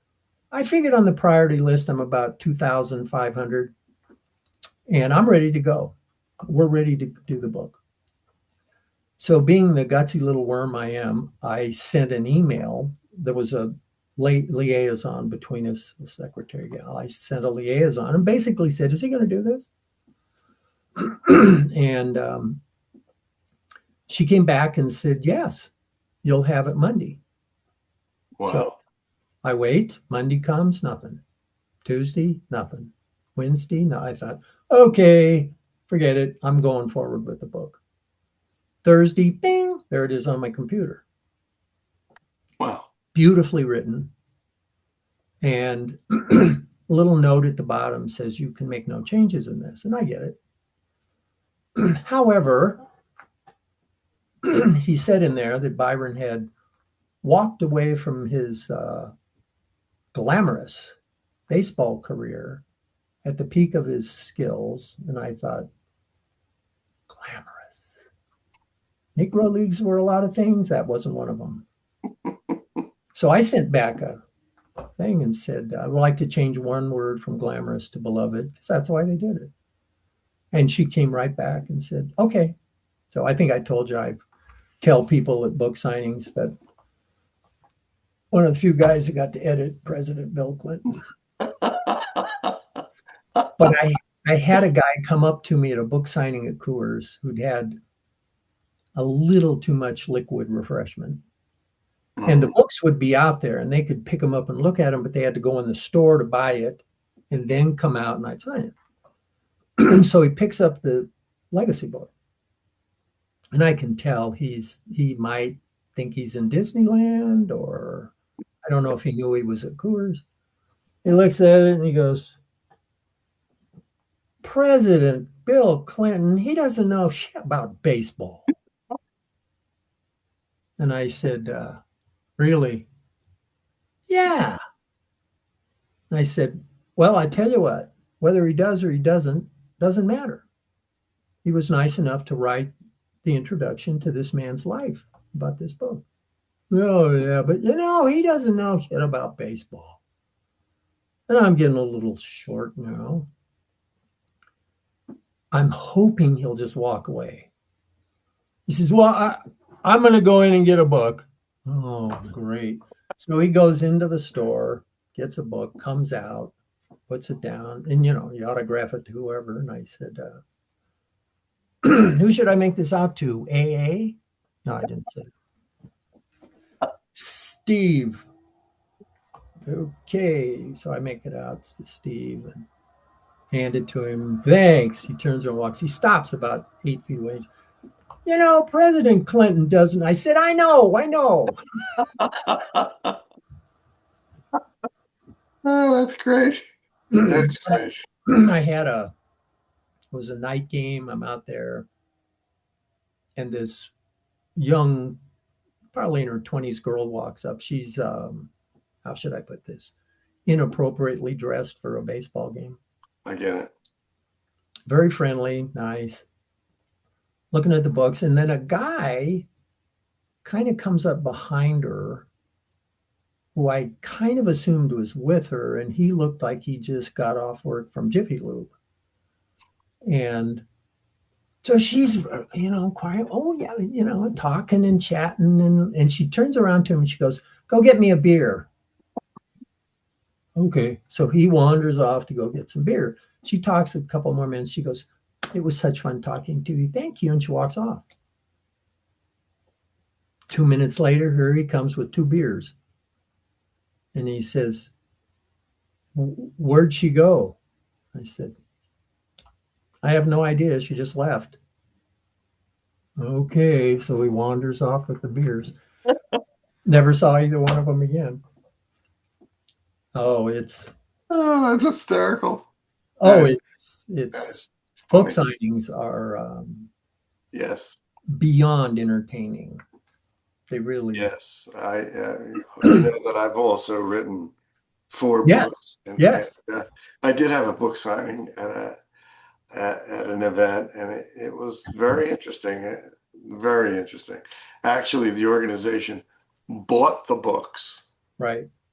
I figured on the priority list I'm about 2,500, and I'm ready to go. We're ready to do the book. So, being the gutsy little worm I am, I sent an email. There was a liaison between us, the secretary gal. I sent a liaison and basically said, "Is he going to do this?" And she came back and said, "Yes, you'll have it Monday." So Wow. I wait. Monday comes, nothing. Tuesday, nothing. Wednesday, no. I thought, okay, forget it. I'm going forward with the book. Thursday, bing, there it is on my computer. Wow. beautifully written, and a little note at the bottom says you can make no changes in this, and I get it. However, he said in there that Byron had walked away from his glamorous baseball career at the peak of his skills, and I thought, glamorous. Negro Leagues were a lot of things. That wasn't one of them. So I sent back a thing and said, I would like to change one word from glamorous to beloved, because that's why they did it. And she came right back and said, okay. So I think I told you I tell people at book signings that one of the few guys that got to edit President Bill Clinton. But I had a guy come up to me at a book signing at Coors who'd had a little too much liquid refreshment. And the books would be out there and they could pick them up and look at them, but they had to go in the store to buy it and then come out and I'd sign it. So he picks up the legacy book. And I can tell he might think he's in Disneyland, or I don't know if he knew he was at Coors. He looks at it and he goes, President Bill Clinton, he doesn't know shit about baseball. And I said, really? Yeah. And I said, well, I tell you what, whether he does or he doesn't matter. He was nice enough to write the introduction to this man's life about this book. Oh, yeah, but he doesn't know shit about baseball. And I'm getting a little short now. I'm hoping he'll just walk away. He says, well, I'm going to go in and get a book. Oh, great. So he goes into the store, gets a book, comes out, puts it down, and, you autograph it to whoever. And I said, who should I make this out to? AA? No, I didn't say. Steve. Okay. So I make it out to Steve and hand it to him. Thanks. He turns around and walks. He stops about 8 feet away. President Clinton doesn't. I said, I know. Oh, that's great. That's great. It was a night game. I'm out there, and this young, probably in her 20s girl walks up. She's, how should I put this? Inappropriately dressed for a baseball game. I get it. Very friendly, nice. Looking at the books, and then a guy kind of comes up behind her who I kind of assumed was with her, and he looked like he just got off work from Jiffy Lube. And so she's, quiet. Oh, yeah, talking and chatting. And she turns around to him and she goes, go get me a beer. Okay. So he wanders off to go get some beer. She talks a couple more minutes. She goes, it was such fun talking to you. Thank you. And she walks off. 2 minutes later, here he comes with 2 beers. And he says, where'd she go? I said, I have no idea. She just left. Okay. So he wanders off with the beers. Never saw either one of them again. Oh, that's hysterical. It's book signings are yes, beyond entertaining. They really. Yes, I know that I've also written 4 books, and I did have a book signing at an event, and it was very interesting. Very interesting. Actually, the organization bought the books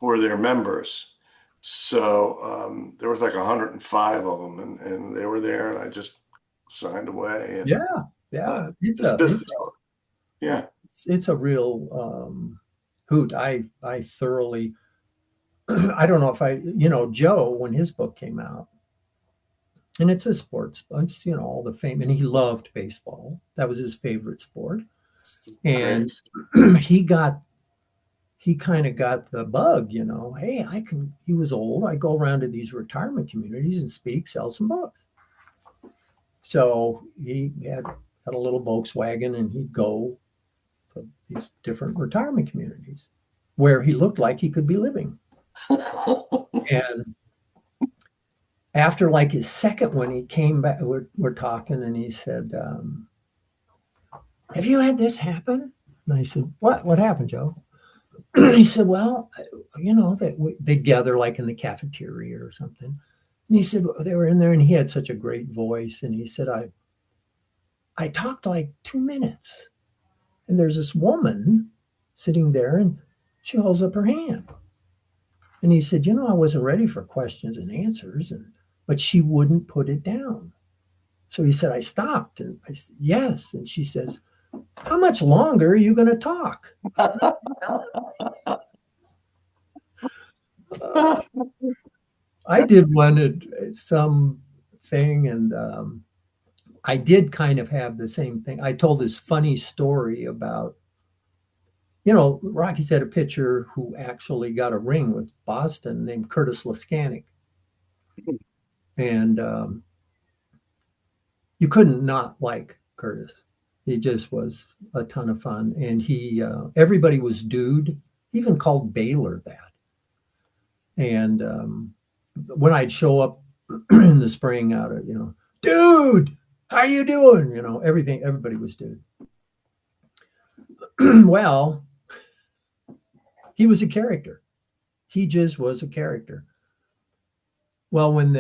for their members. So there was like 105 of them, and they were there, and I just signed away. And, it's a business. It's a real hoot. I thoroughly. I don't know if Joe, when his book came out, and it's a sports, it's all the fame, and he loved baseball. That was his favorite sport, and he kind of got the bug, hey, he was old. I go around to these retirement communities and sell some books. So he had a little Volkswagen and he'd go to these different retirement communities. where he looked like he could be living. And after like his second one, he came back. We're talking, and he said, "Have you had this happen?" And I said, What happened, Joe?" He said, "Well, they'd gather like in the cafeteria or something." And he said they were in there, and he had such a great voice. And he said, I talked like 2 minutes, and there's this woman sitting there, and she holds up her hand. And he said, I wasn't ready for questions and answers, but she wouldn't put it down. So he said, I stopped, and I said, yes. And she says, how much longer are you going to talk? I did one at some thing, and I did kind of have the same thing. I told this funny story about, Rocky's had a pitcher who actually got a ring with Boston named Curtis Laskanik. And you couldn't not like Curtis. He just was a ton of fun. And everybody was dude, he even called Baylor that. And when I'd show up in the spring out of, dude, how you doing? Everybody was dude. Well, he was a character. He just was a character. Well, when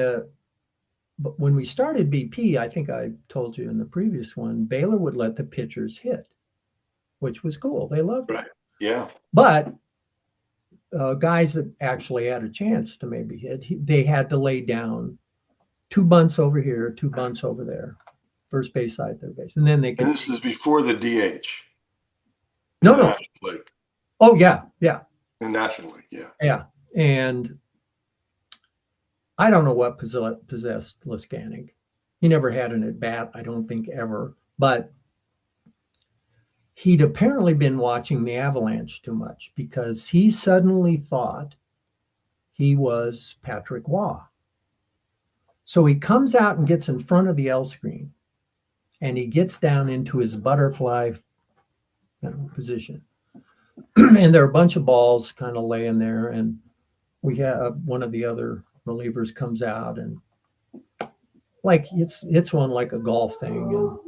we started BP, I think I told you in the previous one, Baylor would let the pitchers hit, which was cool. They loved it. Right. Yeah. But guys that actually had a chance to maybe hit, they had to lay down 2 bunts over here, 2 bunts over there, first base, side, third base, and then they could. And this is before the DH. No, no. League. Oh yeah, yeah. The National League, yeah. Yeah, and I don't know what possessed Laskanik. He never had an at bat, I don't think ever, but he'd apparently been watching the Avalanche too much because he suddenly thought he was Patrick Waugh. So he comes out and gets in front of the L screen, and he gets down into his butterfly position. And there are a bunch of balls kind of laying there, and we have one of the other relievers comes out and like it's one like a golf thing,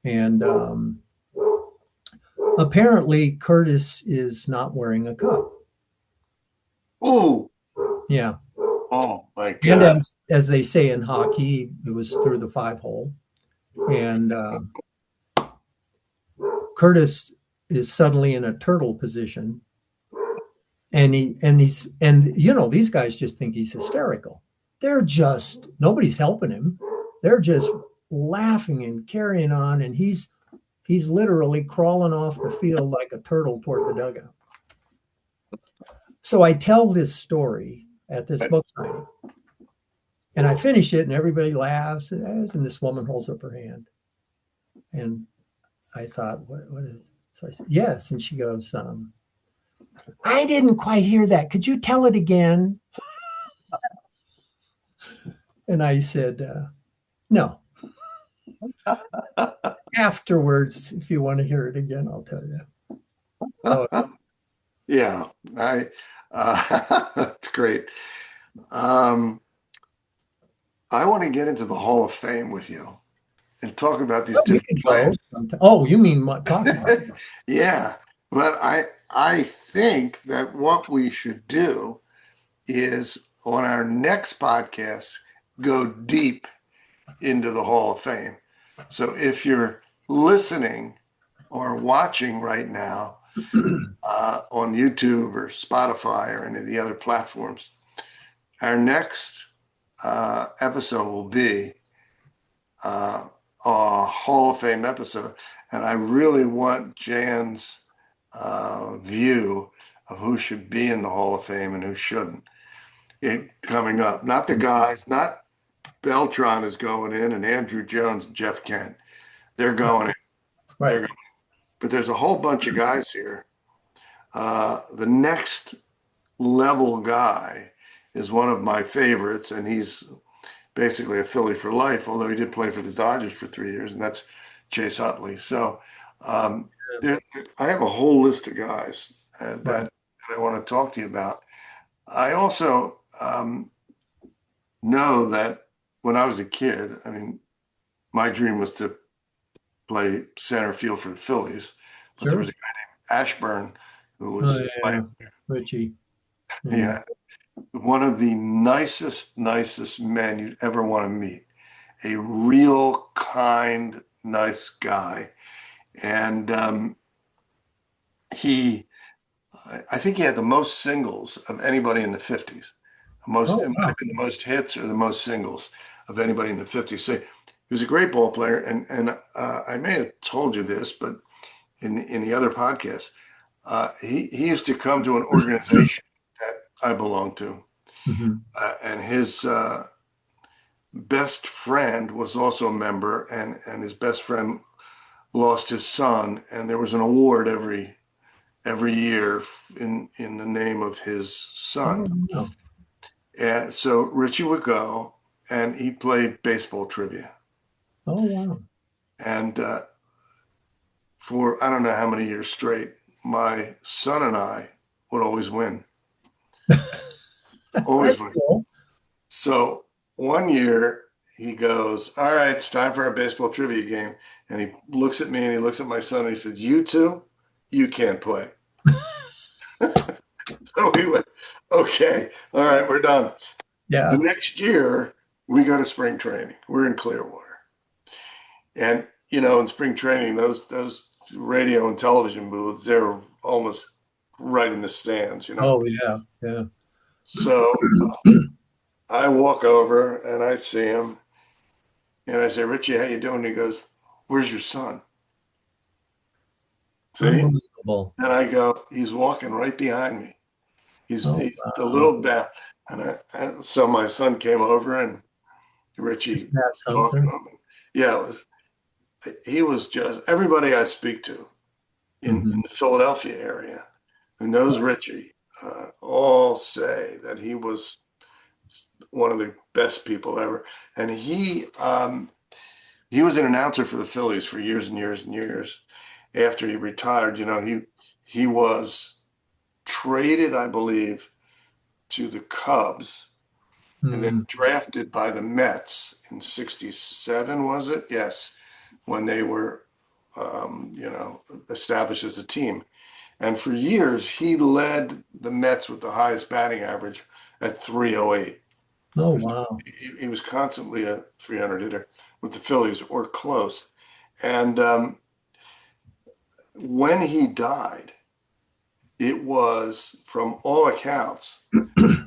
and apparently Curtis is not wearing a cup. Oh, yeah. Oh my God! And as they say in hockey, it was through the 5-hole, and Curtis is suddenly in a turtle position, and these guys just think he's hysterical. They're just nobody's helping him. They're just laughing and carrying on, and he's literally crawling off the field like a turtle toward the dugout. So I tell this story at this book signing, and I finish it, and everybody laughs, and this woman holds up her hand, and I thought, what is? So I said, yes, and she goes, I didn't quite hear that. Could you tell it again? And I said, no. Afterwards, if you want to hear it again, I'll tell you. Oh. Yeah, that's great. I want to get into the Hall of Fame with you and talk about these different players. Oh, you mean what? Talk about it. Yeah, but I think that what we should do is on our next podcast go deep into the Hall of Fame. So if you're listening or watching right now on YouTube or Spotify or any of the other platforms, our next episode will be a Hall of Fame episode. And I really want Jan's view of who should be in the Hall of Fame and who shouldn't. Coming up, not the guys, not Beltran is going in, and Andrew Jones and Jeff Kent. They're going in. Right. They're going in. But there's a whole bunch of guys here. The next level guy is one of my favorites, and he's basically a Philly for life, although he did play for the Dodgers for 3 years, and that's Chase Utley. So I have a whole list of guys that that I want to talk to you about. I also know that when I was a kid, I mean, my dream was to play center field for the Phillies, but there was Sure. a guy named Ashburn who Oh was yeah, Richie. Yeah. yeah, one of the nicest men you'd ever want to meet. A real kind, nice guy. And he, I think he had the most singles of anybody in the 50s. Most, Oh it might have wow. been the most hits or the most singles of anybody in the 50s. So he was a great ball player. And I may have told you this, but in the other podcast, he used to come to an organization that I belong to. Hmm. And his best friend was also a member, and his best friend lost his son, and there was an award every year in the name of his Oh son. wow. And so Richie would go, and he played baseball trivia, Oh wow. and for I don't know how many years straight, my son and I would always win, always That's win. cool. So one year he goes, "All right, it's time for our baseball trivia game," and he looks at me and he looks at my son and he said, "You two, you can't play." So we went, "Okay, all right, we're done." The Yeah. next year, we go to spring training. We're in Clearwater. And, in spring training, those radio and television booths, they're almost right in the stands. Oh yeah. Yeah. So I walk over and I see him and I say, "Richie, how you doing?" He goes, "Where's your son?" See? Unbelievable. And I go, "He's walking right behind me. Oh He's a wow. little down." And so my son came over and Isn't Richie that was talking to something? him. Yeah, he was just everybody I speak to in Hmm. the Philadelphia area who knows Richie all say that he was one of the best people ever. And he was an announcer for the Phillies for years and years and years. After he retired, he was traded, I believe, to the Cubs and then Mm. drafted by the Mets in '67, was it? Yes, when they were, established as a team. And for years, he led the Mets with the highest batting average at 308. Oh wow. He was constantly a 300 hitter with the Phillies or close. And when he died, it was, from all accounts, the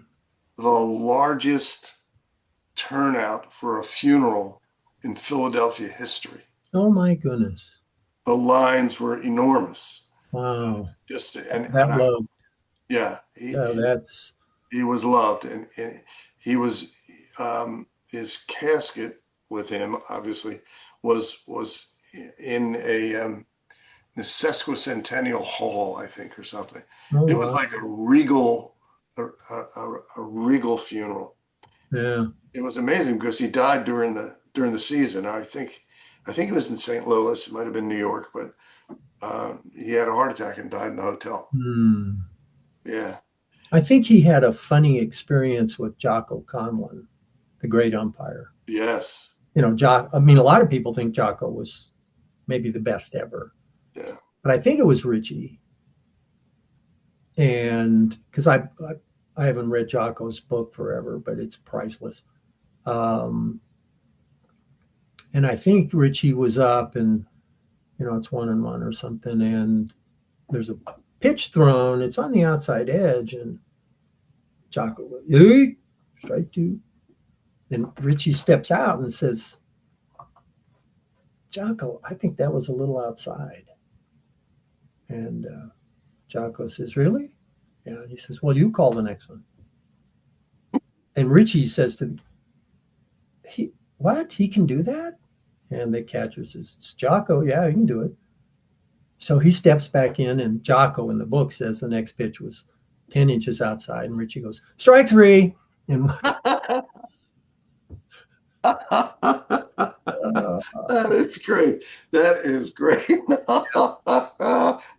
largest turnout for a funeral in Philadelphia history. Oh my goodness. The lines were enormous. Wow. Just and That I love. yeah, Yeah, that's he was loved, and he was his casket with him obviously was in the sesquicentennial hall, I think, or something. oh It was wow. like a regal funeral. Yeah. It was amazing because he died during the season. I think it was in St. Louis. It might have been New York, but he had a heart attack and died in the hotel. Hmm. Yeah. I think he had a funny experience with Jocko Conlon, the great umpire. Yes. I mean, a lot of people think Jocko was maybe the best ever, Yeah. but I think it was Richie. And because I haven't read Jocko's book forever, but it's priceless. Um, and I think Richie was up, and it's 1-1 or something, and there's a pitch thrown. It's on the outside edge, and Jocko goes, "Hey, strike two." And Richie steps out and says, "Jocko, I think that was a little outside." And Jocko says, "Really?" Yeah. And he says, "Well, you call the next one." And Richie says to "What? He can do that?" And the catcher says, "It's Jocko. Yeah, he can do it." So he steps back in, and Jocko in the book says the next pitch was 10 inches outside. And Richie goes, "Strike three." And That is great. That is great.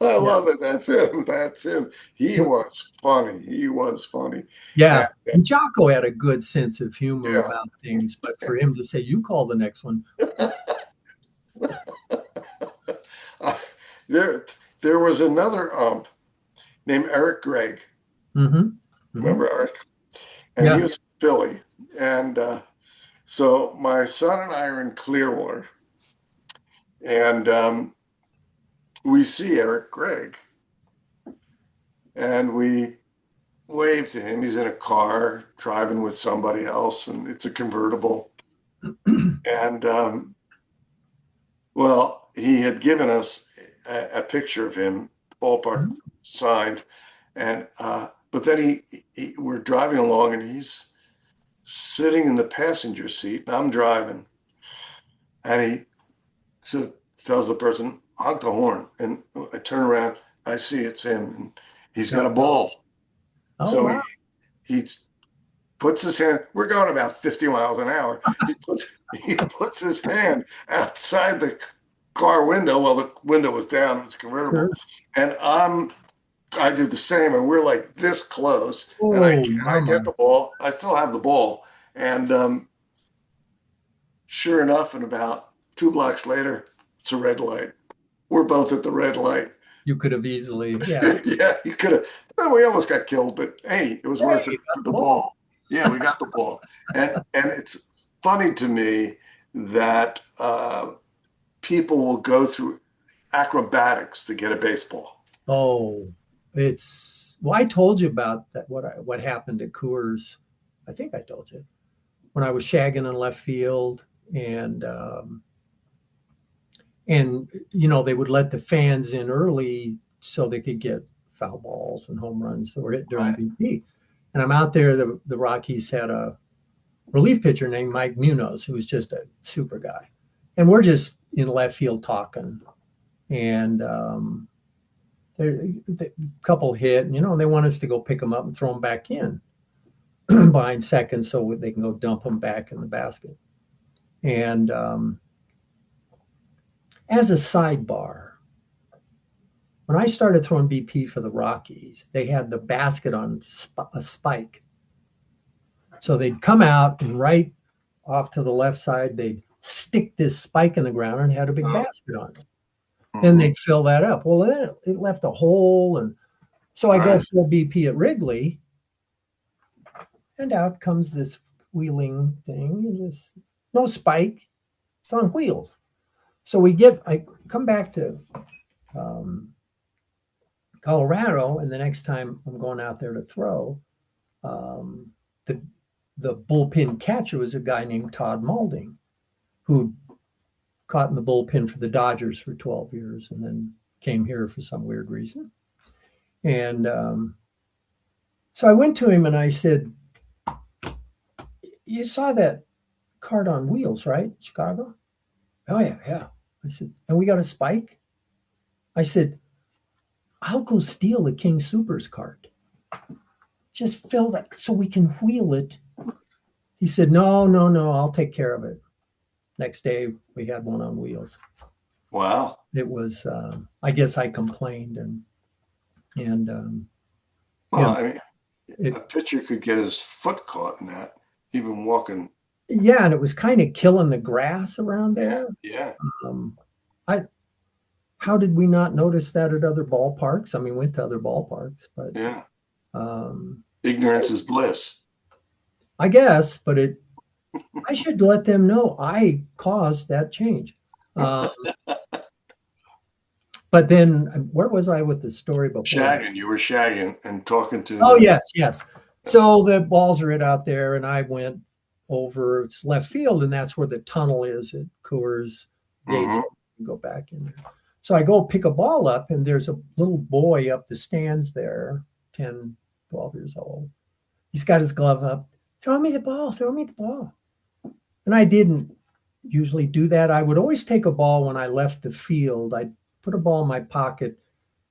I Yeah. love it. That's him. That's him. He was funny. He was funny. And Yeah. And Jocko had a good sense of humor yeah, about things, but for him to say, you call the next one. Uh, there, there was another named Eric Gregg. Hmm. Hmm. Remember Eric? And he Yeah. was Philly. And so my son and I are in Clearwater, and we see Eric Gregg, and we wave to him. He's in a car driving with somebody else, and it's a convertible. And well, he had given us a picture of him, ballpark signed, and but then we're driving along, and he's sitting in the passenger seat, and I'm driving, and he says, tells the person, honk the horn, and I turn around, I see it's him, and he's got Yeah. a ball, Oh, so wow. he puts his hand. We're going about 50 miles an hour. He puts his hand outside the car window. Well, the window was down. It was Sure. convertible, and I do the same, and we're like this close. And Oh, I get mama. the ball. I still have the ball, and sure enough, and about 2 blocks later, it's a red light. We're both at the red light. You could have easily, yeah. Yeah, you could have. Well, we almost got killed, but hey, it was Hey, worth it you got for the the ball. ball. Yeah, we got the ball, and it's funny to me that people will go through acrobatics to get a baseball. Oh, well, I told you about that, what happened at Coors. I think I told you when I was shagging in left field and, they would let the fans in early so they could get foul balls and home runs that were hit during Right. BP. And I'm out there. The Rockies had a relief pitcher named Mike Munoz, who was just a super guy. And we're just in left field talking. And a couple hit, and they want us to go pick them up and throw them back in behind second so they can go dump them back in the basket. And as a sidebar, when I started throwing BP for the Rockies, they had the basket on a spike. So they'd come out and right off to the left side, they'd stick this spike in the ground and had a big Oh, basket on it. Then mhm. they'd fill that up. Well, then it left a hole. And so I go Right. full BP at Wrigley, and out comes this wheeling thing. And just no spike. It's on wheels. So I come back to um, Colorado, and the next time I'm going out there to throw, um, the the bullpen catcher was a guy named Todd Malding, who caught in the bullpen for the Dodgers for 12 years, and then came here for some weird reason. And so I went to him and I said, "You saw that cart on wheels, right, Chicago?" "Oh yeah, yeah." I said, "And we got a spike?" I said, "I'll go steal the King Supers cart. Just fill that so we can wheel it." He said, "No, no, no, I'll take care of it." Next day, we had one on wheels. Wow. It was, I guess I complained, and you Well, know, I mean, a it, pitcher could get his foot caught in that, even walking. yeah, and it was kind of killing the grass around Yeah, there. yeah, Um, I, how did we not notice that at other ballparks? I mean, went to other ballparks, but yeah. um, Ignorance is bliss. I guess, I should let them know I caused that change. Uh, but then, where was I with the story before that? Shagging, you were shagging and talking to Oh, the. yes, yes. So the balls are hit out there, and I went over it's left field, and that's where the tunnel is at Coors. Gates Mhm. go back in there. So I go pick a ball up, and there's a little boy up the stands there, 10, 12 years old. He's got his glove up. "Throw me the ball, throw me the ball." And I didn't usually do that. I would always take a ball when I left the field. I'd put a ball in my pocket,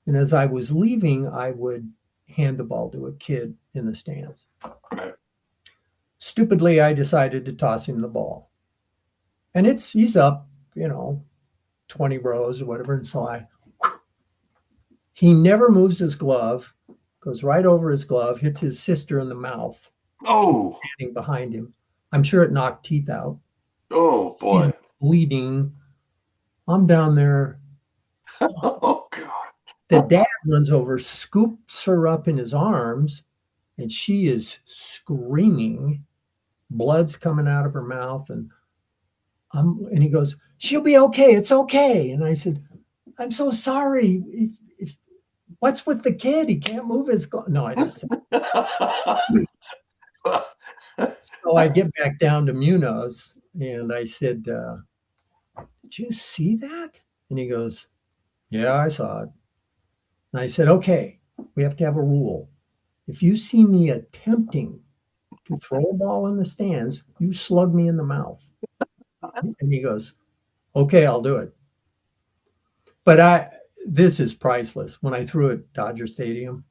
and as I was leaving, I would hand the ball to a kid in the stands. Right. Stupidly, I decided to toss him the ball. And he's up, 20 rows or whatever. And so I He never moves his glove, goes right over his glove, hits his sister in the mouth, Oh, standing behind him. I'm sure it knocked teeth out. oh She's boy. bleeding. I'm down there. Oh God. The dad runs over, scoops her up in his arms, and she is screaming. Blood's coming out of her mouth, and he goes, "She'll be okay. It's okay." And I said, "I'm so sorry. What's with the kid? He can't move his no." I didn't say. So I get back down to Munoz, and I said, "Did you see that?" And he goes, "Yeah, I saw it." And I said, "Okay, we have to have a rule. If you see me attempting to throw a ball in the stands, you slug me in the mouth." And he goes, "Okay, I'll do it." But this is priceless. When I threw at Dodger Stadium,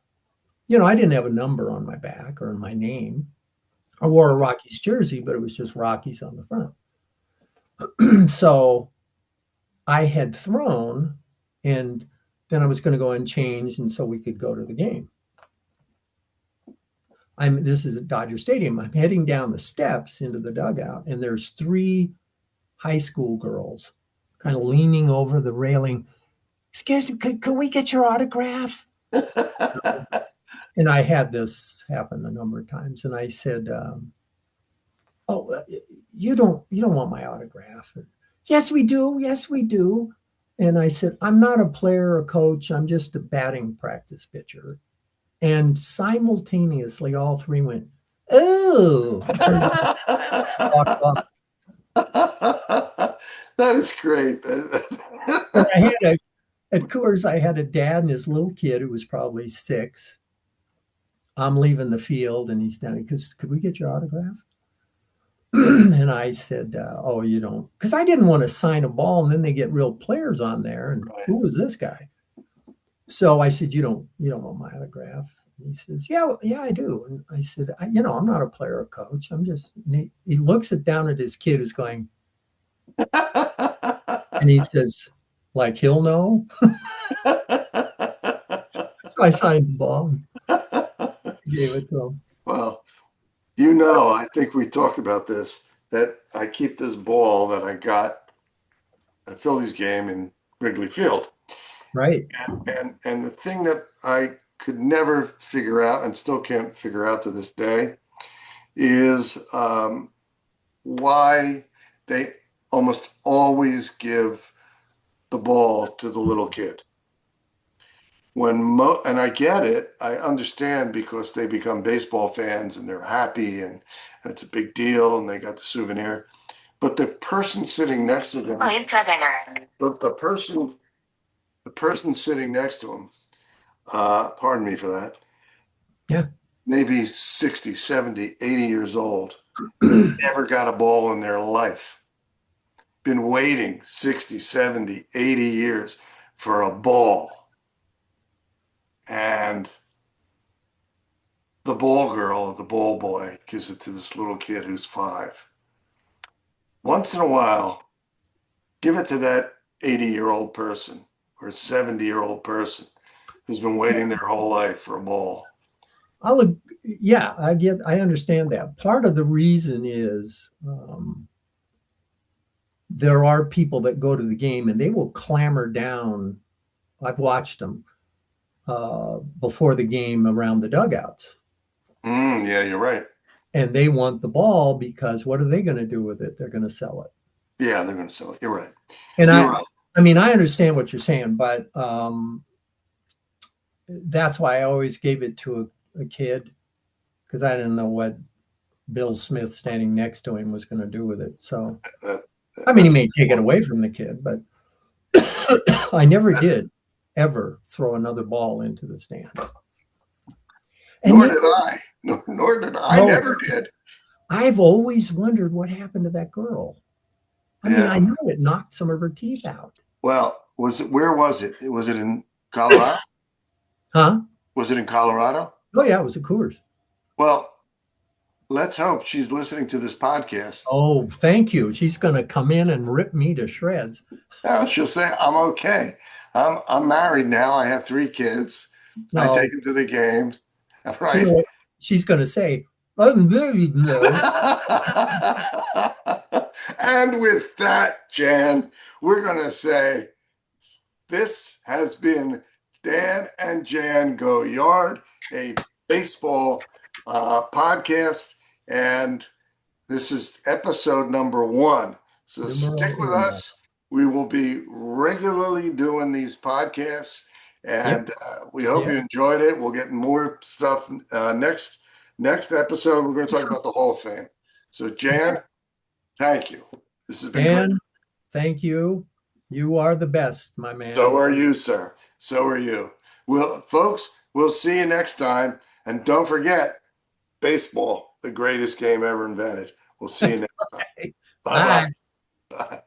I didn't have a number on my back or my name. I wore a Rockies jersey, but it was just Rockies on the front. So I had thrown, and then I was going to go and change, and so we could go to the game. This is at Dodger Stadium. I'm heading down the steps into the dugout, and there's three high school girls kind of leaning over the railing. "Excuse me, could we get your autograph?" And I had this happen a number of times, and I said, "Oh, you don't want my autograph?" "Yes, we do. Yes, we do." And I said, "I'm not a player or coach. I'm just a batting practice pitcher." And simultaneously, all three went, "Oh!" Walked off. That is great. And at Coors, I had a dad and his little kid who was probably 6. I'm leaving the field, and he's down because, "Could we get your autograph?" And I said, "Oh, you don't," because I didn't want to sign a ball, and then they get real players on there, and Right. who was this guy? So I said, "You don't want my autograph?" And he says, "Yeah, yeah, I do." And I said, I'm not a player or coach. I'm just." And he looks down at his kid who's going, and he says, "Like he'll know." So I signed the ball and gave it to him. Well, I think we talked about this, that I keep this ball that I got at a Phillies game in Wrigley Field. Right. And the thing that I could never figure out and still can't figure out to this day is why they almost always give the ball to the little kid. And I get it, I understand because they become baseball fans and they're happy and it's a big deal and they got the souvenir. But the person sitting next to them, but the person sitting next to him, pardon me for that, Yeah. maybe 60, 70, 80 years old, never got a ball in their life. Been waiting 60, 70, 80 years for a ball. And the ball girl or the ball boy gives it to this little kid who's 5. Once in a while, give it to that 80-year-old person or 70-year-old person who's been waiting their whole life for a ball. Yeah, I understand that. Part of the reason is there are people that go to the game and they will clamor down. I've watched them before the game around the dugouts, Yeah, you're right. and they want the ball because what are they going to do with it? They're going to sell it. Yeah, they're going to sell it. You're right. And You're right. I mean, I understand what you're saying, but that's why I always gave it to a kid because I didn't know what Bill Smith standing next to him was going to do with it. So, That, I mean, he that's may take it away from the kid, but I never did ever throw another ball into the stands. And nor did I. Nor did I. no, Never did. I've always wondered what happened to that girl. I mean, Yeah. I know it knocked some of her teeth out. Well, where was it? Was it in Colorado? Huh? Was it in Colorado? Oh, yeah, it was a Coors. Well, let's hope she's listening to this podcast. Oh, thank you. She's going to come in and rip me to shreds. Now she'll say, I'm okay. I'm married now. I have 3 kids. I take No, them to the games. you know Right. what she's going to say? I'm married now. And with that, Jan, we're going to say this has been Dan and Jan Go Yard, a baseball podcast. And this is episode number 1. So Numero stick with uno. us. We will be regularly doing these podcasts, Yep. and we hope you Yep. enjoyed it. We'll get more stuff next episode. We're going to talk about the Hall of Fame. So, Jan, thank you. This has been great. Dan, thank you. You are the best, my So man. are you, sir. So are you. Well, folks, we'll see you next time. And don't forget, baseball, the greatest game ever invented. We'll see you That's next time. right. Bye-bye. Bye. Bye.